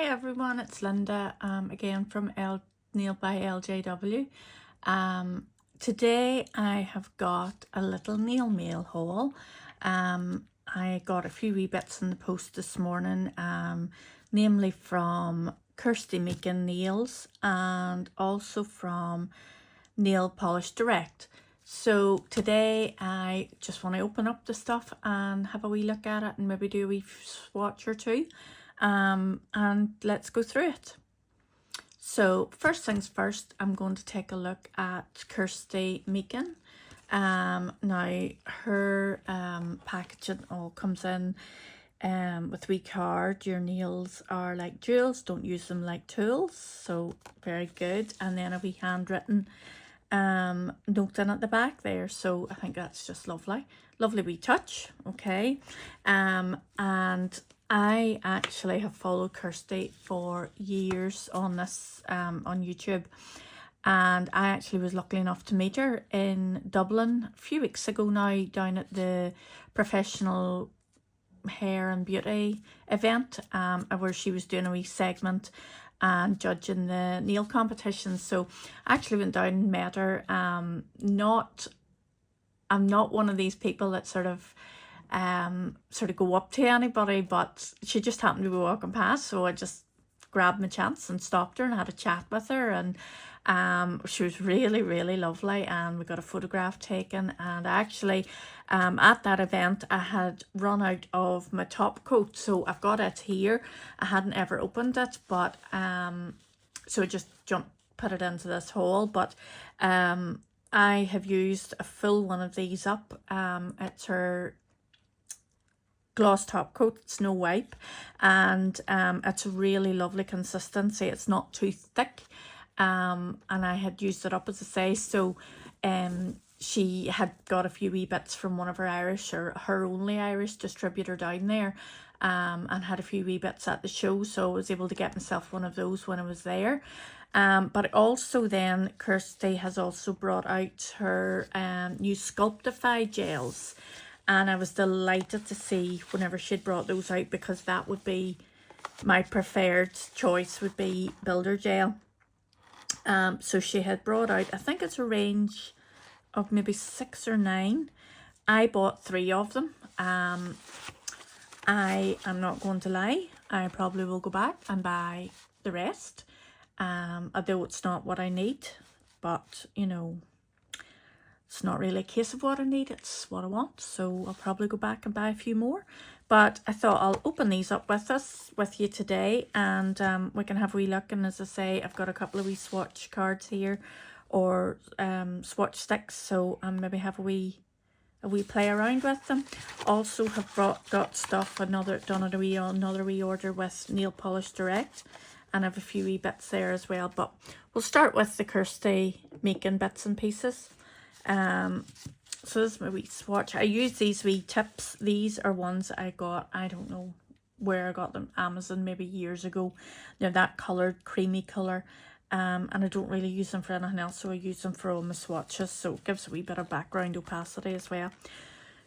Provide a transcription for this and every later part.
Hi everyone, it's Linda again from Nail by LJW. Today I have got a little nail mail haul. I got a few wee bits in the post this morning, namely from KIRSTY MEAKIN Nails and also from Nail Polish Direct. So today I just want to open up the stuff and have a wee look at it and maybe do a wee swatch or two. And let's go through it. So first things first, I'm going to take a look at KIRSTY MEAKIN. Now her packaging all comes in with wee card. Your nails are like jewels, don't use them like tools. So very good. And then a wee handwritten note in at the back there, so I think that's just lovely wee touch. Okay, and I actually have followed KIRSTY for years on this on YouTube, and I actually was lucky enough to meet her in Dublin a few weeks ago now, down at the professional hair and beauty event, where she was doing a wee segment and judging the nail competition. So I actually went down and met her. I'm not one of these people that sort of go up to anybody, but she just happened to be walking past, so I just grabbed my chance and stopped her and had a chat with her, and she was really lovely, and we got a photograph taken. And actually at that event I had run out of my top coat, so I've got it here. I hadn't ever opened it, but so I just put it into this haul. But I have used a full one of these up. It's her gloss top coat, it's no wipe, and it's a really lovely consistency. It's not too thick, and I had used it up, as I say. So she had got a few wee bits from one of her Irish, or her only Irish distributor down there, and had a few wee bits at the show, so I was able to get myself one of those when I was there. But also then KIRSTY has also brought out her new Sculptify gels, and I was delighted to see whenever she'd brought those out, because that would be my preferred choice, would be Builder Gel. So she had brought out, I think it's a range of maybe 6 or 9. I bought 3 of them. I am not going to lie, I probably will go back and buy the rest, although it's not what I need. But you know, it's not really a case of what I need, it's what I want. So I'll probably go back and buy a few more. But I thought I'll open these up with you today, and we can have a wee look. And as I say, I've got a couple of wee swatch cards here, or swatch sticks, so maybe have a wee play around with them. Also have got stuff, another wee order with Nail Polish Direct, and I have a few wee bits there as well. But we'll start with the KIRSTY MEAKIN bits and pieces. So this is my wee swatch. I use these wee tips. These are ones I got, I don't know where I got them, Amazon maybe years ago. They're that coloured, creamy colour, and I don't really use them for anything else, so I use them for all my swatches, so it gives a wee bit of background opacity as well.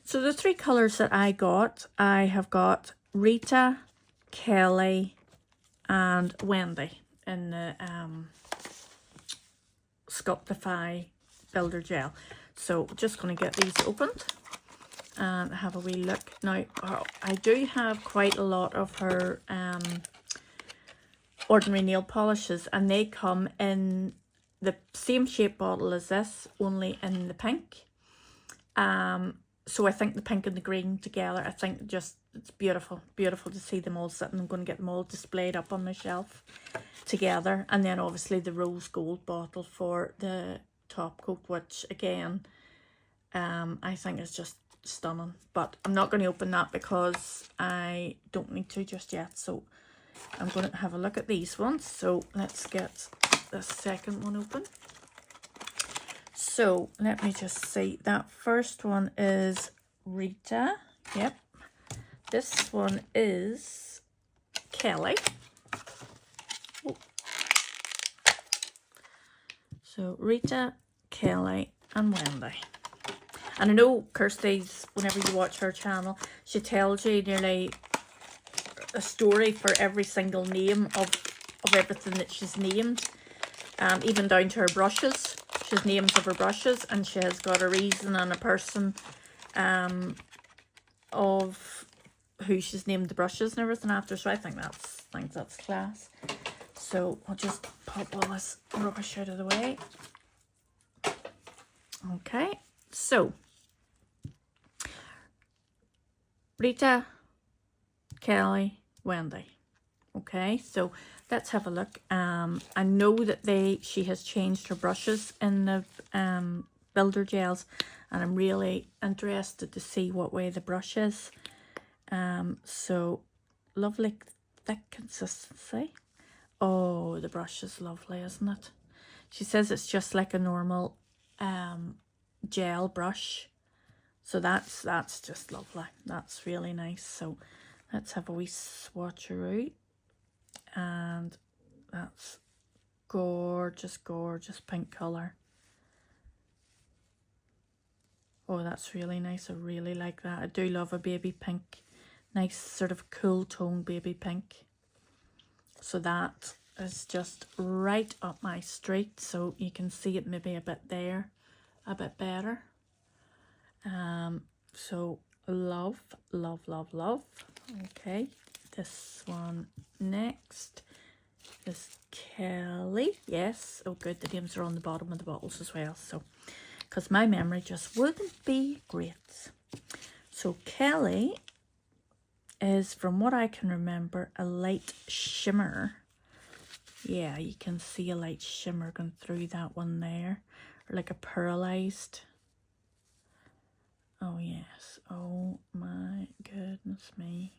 So the 3 colours that I have got Rita, Kelly and Wendy in the Sculptify Builder Gel. So just going to get these opened and have a wee look. Now I do have quite a lot of her ordinary nail polishes, and they come in the same shape bottle as this, only in the pink. So I think the pink and the green together, I think just it's beautiful to see them all sitting. I'm going to get them all displayed up on my shelf together. And then obviously the rose gold bottle for the top coat, which again I think is just stunning. But I'm not going to open that because I don't need to just yet, so I'm going to have a look at these ones. So let's get the second one open. So let me just see, that first one is Rita. Yep. This one is Kelly. Oh. So Rita, Kelly and Wendy. And I know KIRSTY's, whenever you watch her channel, she tells you nearly a story for every single name of everything that she's named, even down to her brushes. She has names of her brushes, and she has got a reason and a person of who she's named the brushes and everything after. So I think that's class. So I'll just pop all this rubbish out of the way. Okay, so Rita, Kelly, Wendy. Okay, so let's have a look. I know that she has changed her brushes in the builder gels, and I'm really interested to see what way the brush is. So lovely thick consistency. Oh, the brush is lovely, isn't it? She says it's just like a normal gel brush. So that's just lovely. That's really nice. So let's have a wee swatcheroo. And that's gorgeous, gorgeous pink colour. Oh, that's really nice. I really like that. I do love a baby pink. Nice sort of cool tone baby pink. So that is just right up my street. So you can see it maybe a bit there, a bit better. So love, love, love, love. Okay, this one next is Kelly. Yes, oh good, the names are on the bottom of the bottles as well. So, because my memory just wouldn't be great. So Kelly is, from what I can remember, a light shimmer. Yeah, you can see a light shimmer going through that one there, or like a pearlized. Oh yes, oh my goodness me.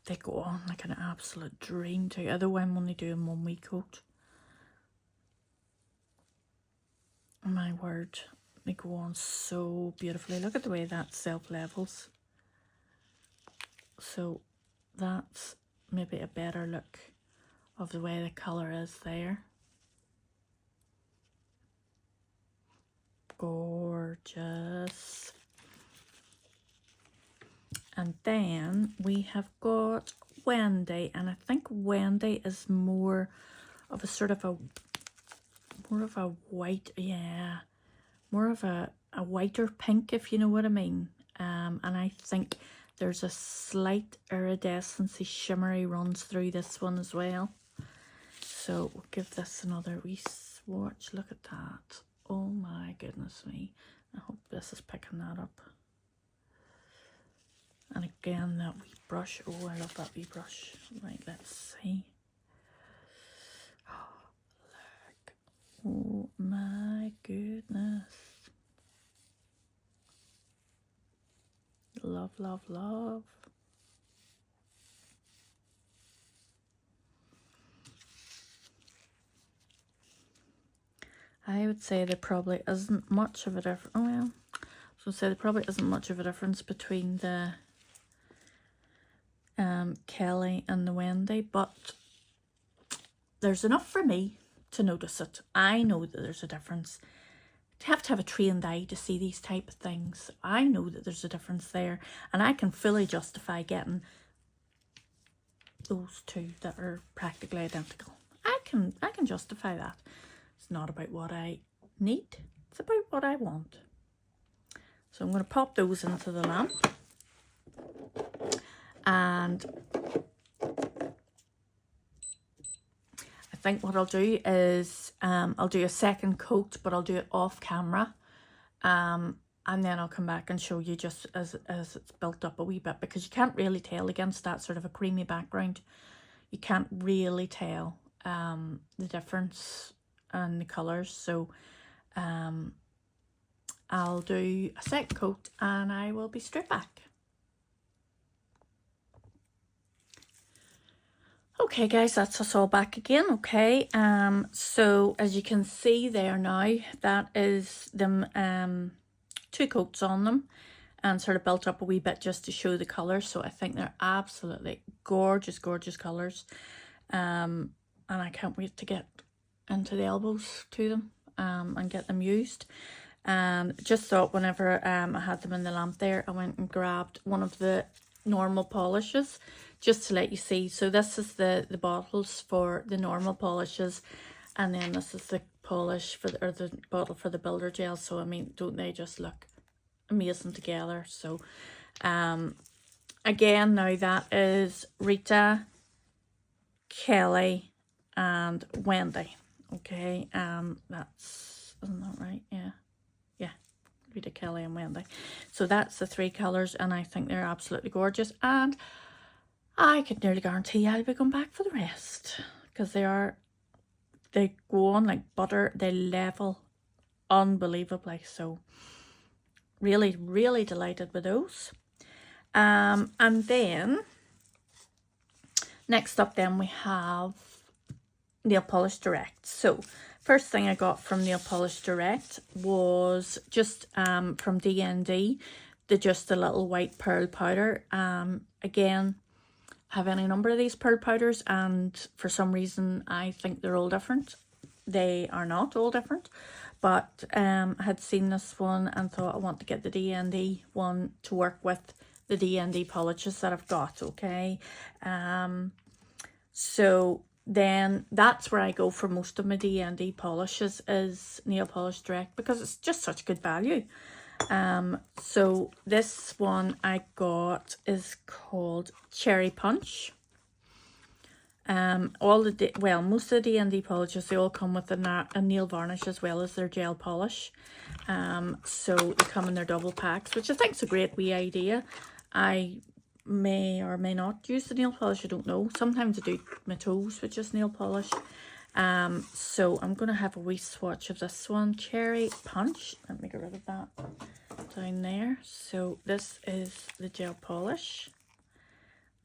They go on like an absolute dream too. Although I'm only doing 1 wee coat. Oh my word, they go on so beautifully. Look at the way that self-levels. So that's maybe a better look of the way the colour is there. Gorgeous. And then we have got Wendy, and I think Wendy is more of a sort of a white, yeah, more of a whiter pink, if you know what I mean. And I think there's a slight iridescency shimmery runs through this one as well. So we'll give this another wee swatch. Look at that. Oh my goodness me. I hope this is picking that up. And again, that wee brush. Oh, I love that wee brush. Right, let's see. Oh, look. Oh my goodness. Love, love, love. I would say there probably isn't much of a difference. Oh well, so say there probably isn't much of a difference between the Kelly and the Wendy, but there's enough for me to notice it. I know that there's a difference. You have to have a trained eye to see these type of things. I know that there's a difference there, and I can fully justify getting those two that are practically identical. I can justify that. It's not about what I need, it's about what I want. So I'm going to pop those into the lamp, and I think what I'll do is I'll do a second coat, but I'll do it off camera, and then I'll come back and show you just as it's built up a wee bit, because you can't really tell against that sort of a creamy background. You can't really tell the difference in the colours. So I'll do a second coat and I will be straight back. Okay guys, that's us all back again. Okay, so as you can see there now, that is them 2 coats on them, and sort of built up a wee bit just to show the colours. So I think they're absolutely gorgeous, gorgeous colours, and I can't wait to get into the elbows to them and get them used. And just thought whenever I had them in the lamp there, I went and grabbed one of the normal polishes, just to let you see. So this is the bottles for the normal polishes, and then this is the polish for the, or the bottle for the builder gel. So I mean, don't they just look amazing together? So again, now that is Rita, Kelly and Wendy. Okay, that's, isn't that right? Yeah, Rita, Kelly and Wendy. So that's the 3 colours, and I think they're absolutely gorgeous, and I could nearly guarantee I'll be going back for the rest, because they go on like butter, they level unbelievably. So really, really delighted with those. And then next up then we have Nail Polish Direct. So first thing I got from Nail Polish Direct was just from D&D, just the little white pearl powder. Again, I have any number of these pearl powders, and for some reason I think they're all different. They are not all different, but I had seen this one and thought I want to get the D&D one to work with the D&D polishes that I've got. Okay, so then that's where I go for most of my D&D polishes, is Nail Polish Direct, because it's just such good value. So this one I got is called Cherry Punch. Most of the D&D polishes, they all come with a nail varnish as well as their gel polish. So they come in their double packs, which I think is a great wee idea. I may or may not use the nail polish, I don't know. Sometimes I do my toes with just nail polish. So I'm going to have a wee swatch of this one, Cherry Punch. Let me get rid of that down there. So this is the gel polish,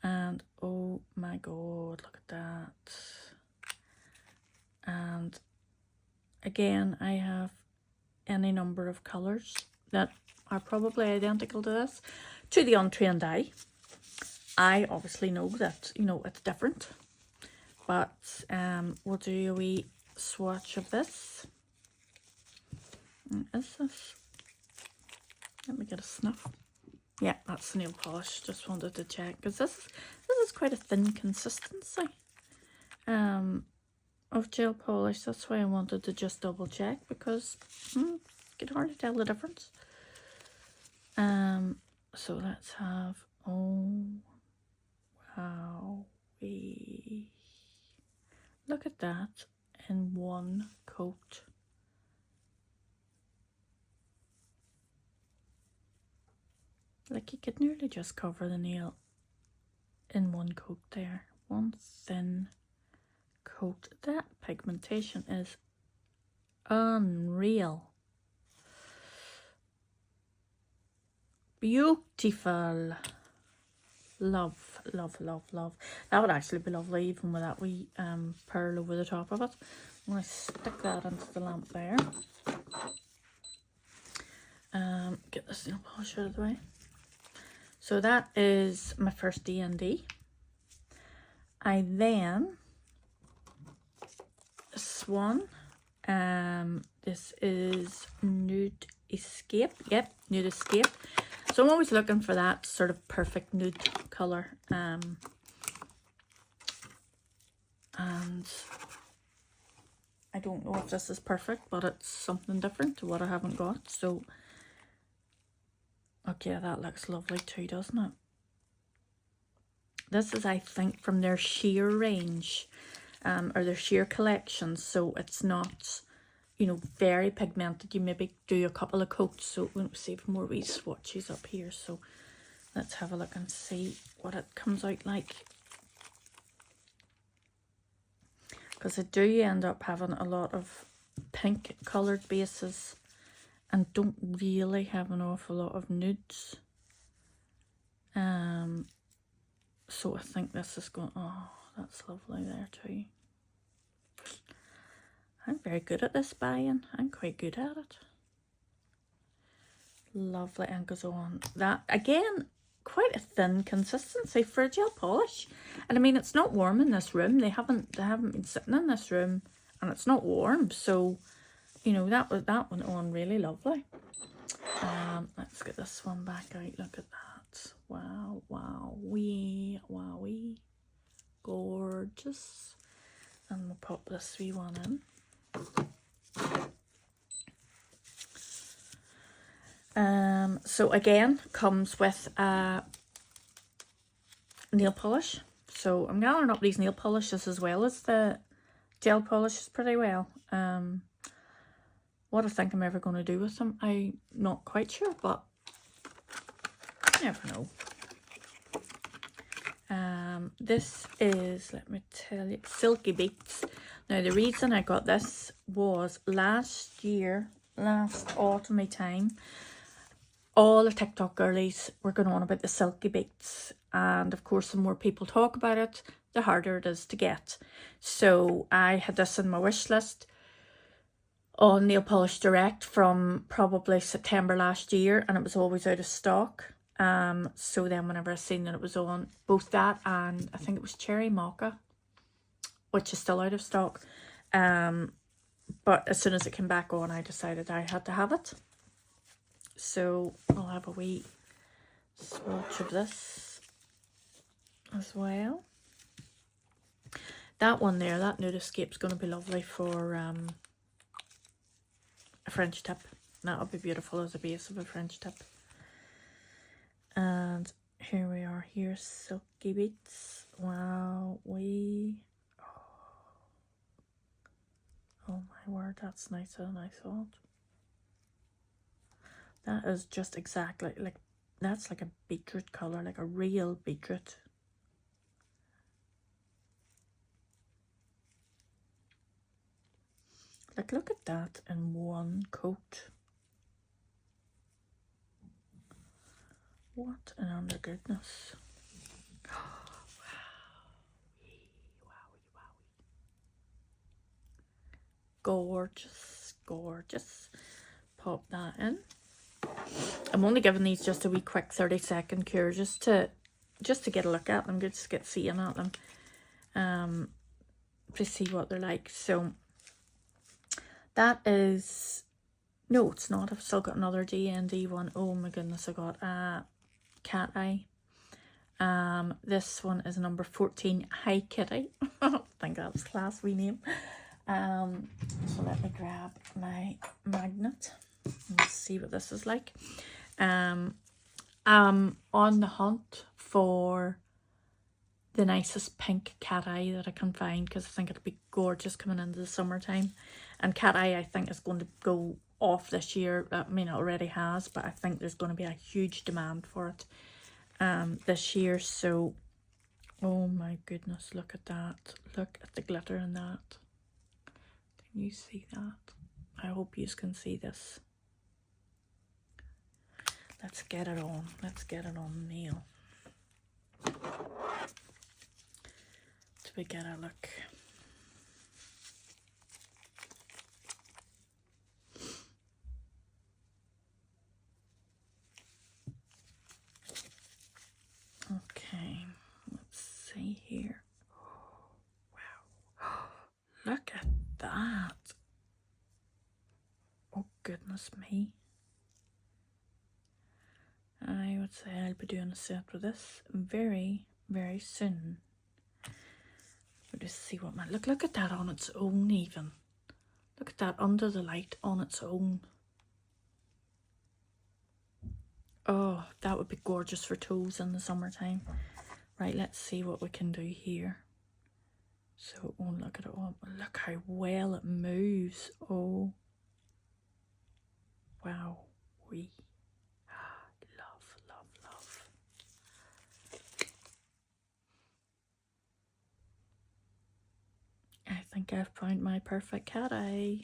and oh my god, look at that. And again, I have any number of colours that are probably identical to this. To the untrained eye, I obviously know that, you know, it's different, but we'll do a wee swatch of this. Is this? Let me get a snuff. Yeah, that's nail polish. Just wanted to check, because this is quite a thin consistency of gel polish. That's why I wanted to just double check, because you can hardly tell the difference. So let's have, oh wow, look at that in one coat. Like, you could nearly just cover the nail in one coat there. One thin coat. That pigmentation is unreal. Beautiful. Love, love, love, love. That would actually be lovely even with that wee pearl over the top of it. I'm going to stick that into the lamp there. Get this nail polish out of the way. So that is my first D&D. I then, this one, this is Nude Escape. Yep, Nude Escape. So I'm always looking for that sort of perfect nude colour. And I don't know if this is perfect, but it's something different to what I haven't got. So, okay, that looks lovely too, doesn't it? This is, I think, from their sheer range, or their sheer collection. So it's not, you know, very pigmented. You maybe do a couple of coats. So we'll save more wee swatches up here. So let's have a look and see what it comes out like. Because I do end up having a lot of pink coloured bases and don't really have an awful lot of nudes. So I think this is going, oh, that's lovely there too. I'm very good at this buying. I'm quite good at it. Lovely, and goes on. That, again, quite a thin consistency for a gel polish. And I mean, it's not warm in this room. They haven't been sitting in this room, and it's not warm. So, you know, that went on really lovely. Let's get this one back out. Look at that. Wow, wow, wee, wow, wee. Gorgeous. And we'll pop this wee one in. So again, comes with a nail polish. So I'm gathering up these nail polishes as well as the gel polishes pretty well. What I think I'm ever going to do with them, I'm not quite sure, but you never know. This is, let me tell you, Silky Beats. Now the reason I got this was last year, last autumny time, all the TikTok girlies were going on about the Silky Beats, and of course the more people talk about it, the harder it is to get. So I had this in my wish list on Nail Polish Direct from probably September last year, and it was always out of stock. So then whenever I seen that it was on, both that and I think it was Cherry Mocha, which is still out of stock, but as soon as it came back on, I decided I had to have it. So I'll have a wee swatch of this as well. That one there, that Nude Escape's going to be lovely for a French tip. That'll be beautiful as a base of a French tip. And here we are, here's Silky Beats. Wow, oh my word, that's nice, and I thought. That is just exactly, like, that's like a beetroot colour, like a real beetroot. Like, look at that in one coat. What an under goodness. Gorgeous, gorgeous. Pop that in. I'm only giving these just a wee quick 30-second cure just to get a look at them, just to get seeing at them, to see what they're like. So that is, no, it's not. I've still got another D&D one. Oh my goodness, I got a cat eye. This one is number 14, Hi Kitty. I think that's a class wee name. So let me grab my magnet and see what this is like. I'm on the hunt for the nicest pink cat eye that I can find, because I think it'll be gorgeous coming into the summertime. And cat eye, I think, is going to go off this year. I mean, it already has, but I think there's going to be a huge demand for it this year. So, oh my goodness, look at that. Look at the glitter in that. Can you see that? I hope you can see this. Let's get it on. Let's get it on nail. So we get a look. Okay, let's see here. Wow. Look at that. Oh, goodness me. I would say I'll be doing a set with this very, very soon. We'll just see what my... Look at that on its own even. Look at that under the light on its own. Oh, that would be gorgeous for toes in the summertime. Right, let's see what we can do here. So, oh, look at it all. Look how well it moves. Oh. Wow. Wee. Love, love, love. I think I've found my perfect cat eye.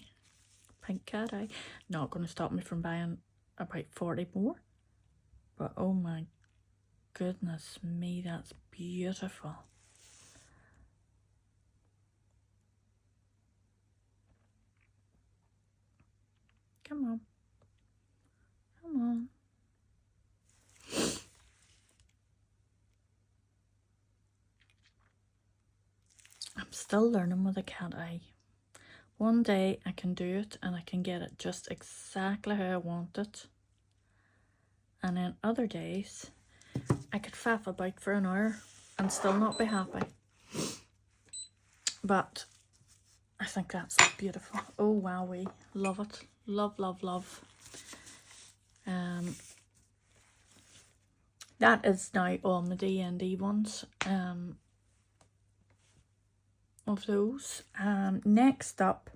Pink cat eye. Not going to stop me from buying about 40 more. But oh my goodness me, that's beautiful. Come on. Come on. I'm still learning with a cat eye. One day I can do it and I can get it just exactly how I want it. And then other days I could faff about for an hour and still not be happy. But I think that's beautiful. Oh, wowee. Love it. Love, love, love. That is now all my D&D ones of those. Next up,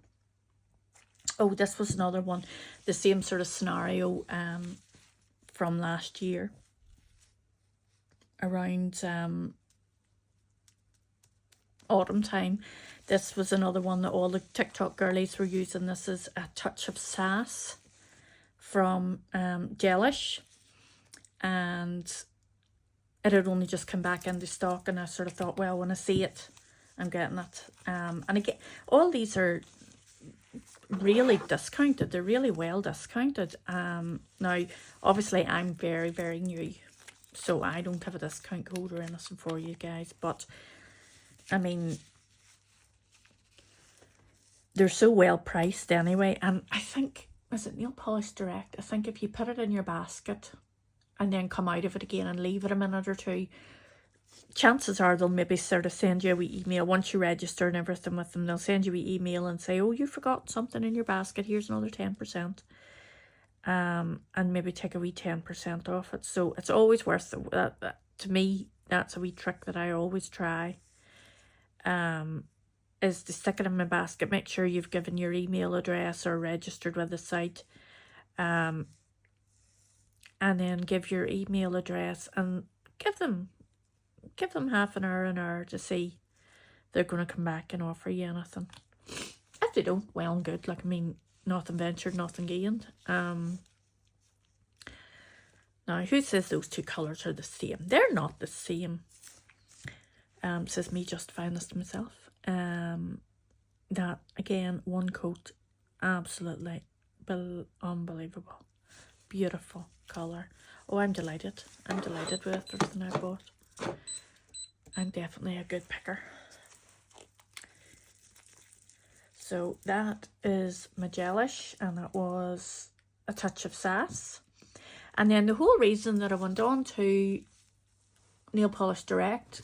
oh, this was another one. The same sort of scenario from last year. Around autumn time. This was another one that all the TikTok girlies were using. This is A Touch of Sass from Gelish, and it had only just come back into stock, and I sort of thought, well, when I see it, I'm getting it. And again, all these are really discounted. They're really well discounted. Now, obviously, I'm very, very new, so I don't have a discount code or anything for you guys, but I mean, they're so well priced anyway. And I think, is it Nail Polish Direct? I think if you put it in your basket and then come out of it again and leave it a minute or two, chances are they'll maybe sort of send you a wee email. Once you register and everything with them, they'll send you a wee email and say, oh, you forgot something in your basket. Here's another 10%. And maybe take a wee 10% off it. So it's always worth it. To me, that's a wee trick that I always try. Is to stick it in my basket. Make sure you've given your email address or registered with the site, and then give your email address and give them half an hour to see if they're going to come back and offer you anything. If they don't, well and good. Like, I mean, nothing ventured, nothing gained. Now, who says those two colours are the same? They're not the same. Says me justifying this to myself. That, again, one coat, absolutely unbelievable. Beautiful colour. Oh, I'm delighted. I'm delighted with everything I bought. I'm definitely a good picker. So that is my Gelish, and that was A Touch of Sass. And then the whole reason that I went on to Nail Polish Direct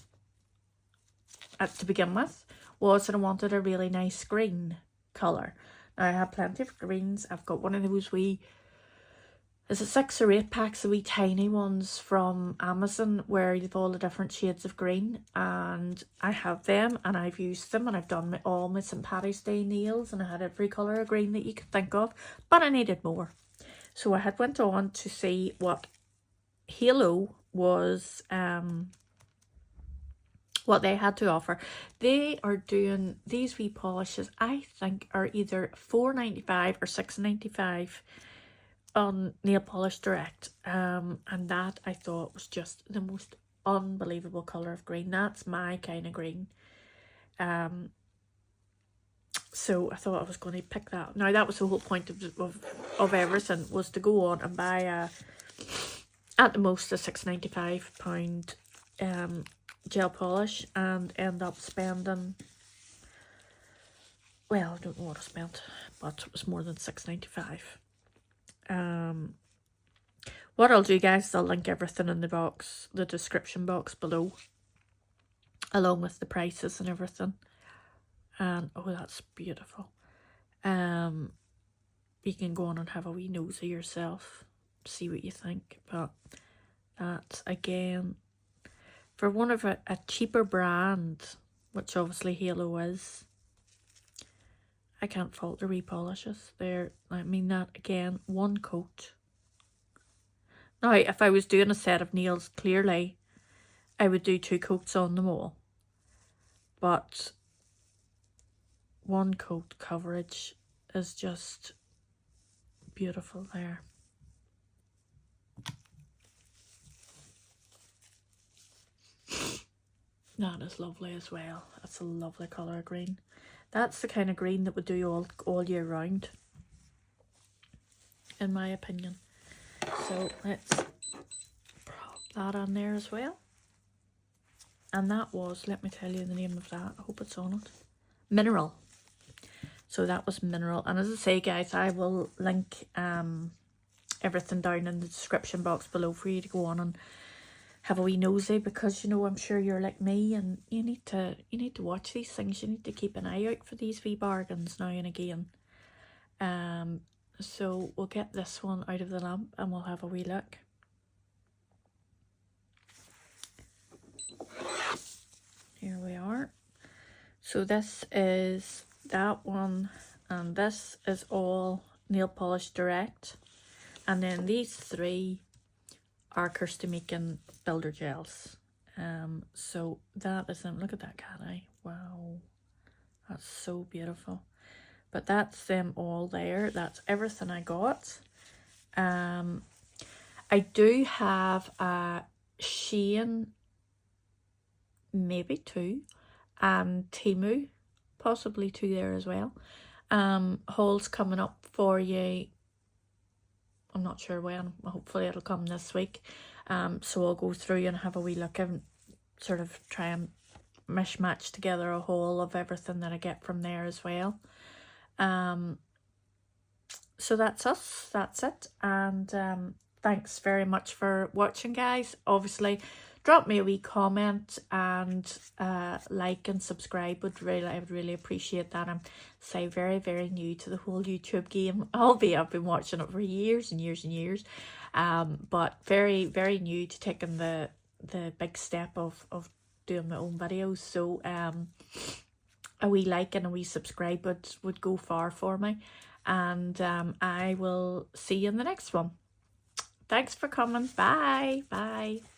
to begin with was that I wanted a really nice green colour. Now, I have plenty of greens. I've got one of those wee, is it 6 or 8 packs of wee tiny ones from Amazon where you've all the different shades of green, and I have them and I've used them, and I've done all my St. Paddy's Day nails, and I had every colour of green that you could think of, but I needed more. So I had went on to see what Halo was, what they had to offer. They are doing these wee polishes, I think, are either $4.95 or $6.95 on Nail Polish Direct. And that I thought was just the most unbelievable colour of green. That's my kind of green. So I thought I was going to pick that. Now, that was the whole point of everything, was to go on and buy at the most a £6.95 gel polish, and end up spending, well, I don't know what I spent, but it was more than $6.95. What I'll do, guys, is I'll link everything in the description box below, along with the prices and everything. And oh, that's beautiful. You can go on and have a wee nosy yourself, see what you think. But that's, again, for one of a cheaper brand, which obviously Halo is, I can't fault the repolishes. I mean, that, again, one coat. Now, if I was doing a set of nails, clearly, I would do 2 coats on them all. But one coat coverage is just beautiful there. That is lovely as well. That's a lovely colour of green. That's the kind of green that would do all year round, in my opinion. So let's prop that on there as well. And that was, let me tell you the name of that. I hope it's on it. Mineral. So that was Mineral. And as I say, guys, I will link everything down in the description box below for you to go on and have a wee nosy, because you know, I'm sure you're like me and you need to watch these things. You need to keep an eye out for these wee bargains now and again. So we'll get this one out of the lamp and we'll have a wee look. Here we are. So this is that one, and this is all Nail Polish Direct, and then these three are KIRSTY MEAKIN Builder Gels. So that is them. Look at that cat eye. Wow, that's so beautiful. But that's them all there. That's everything I got. I do have a Shein, maybe two, and Temu, possibly two there as well. Hauls coming up for you. I'm not sure when. Hopefully it'll come this week. So I'll go through and have a wee look and sort of try and mishmatch together a haul of everything that I get from there as well. So that's us. That's it. And thanks very much for watching, guys. Obviously, drop me a wee comment and like and subscribe. I would really appreciate that. I'm very, very new to the whole YouTube game. Albeit I've been watching it for years and years and years. But very, very new to taking the big step of doing my own videos. So a wee like and a wee subscribe would go far for me. And I will see you in the next one. Thanks for coming. Bye. Bye.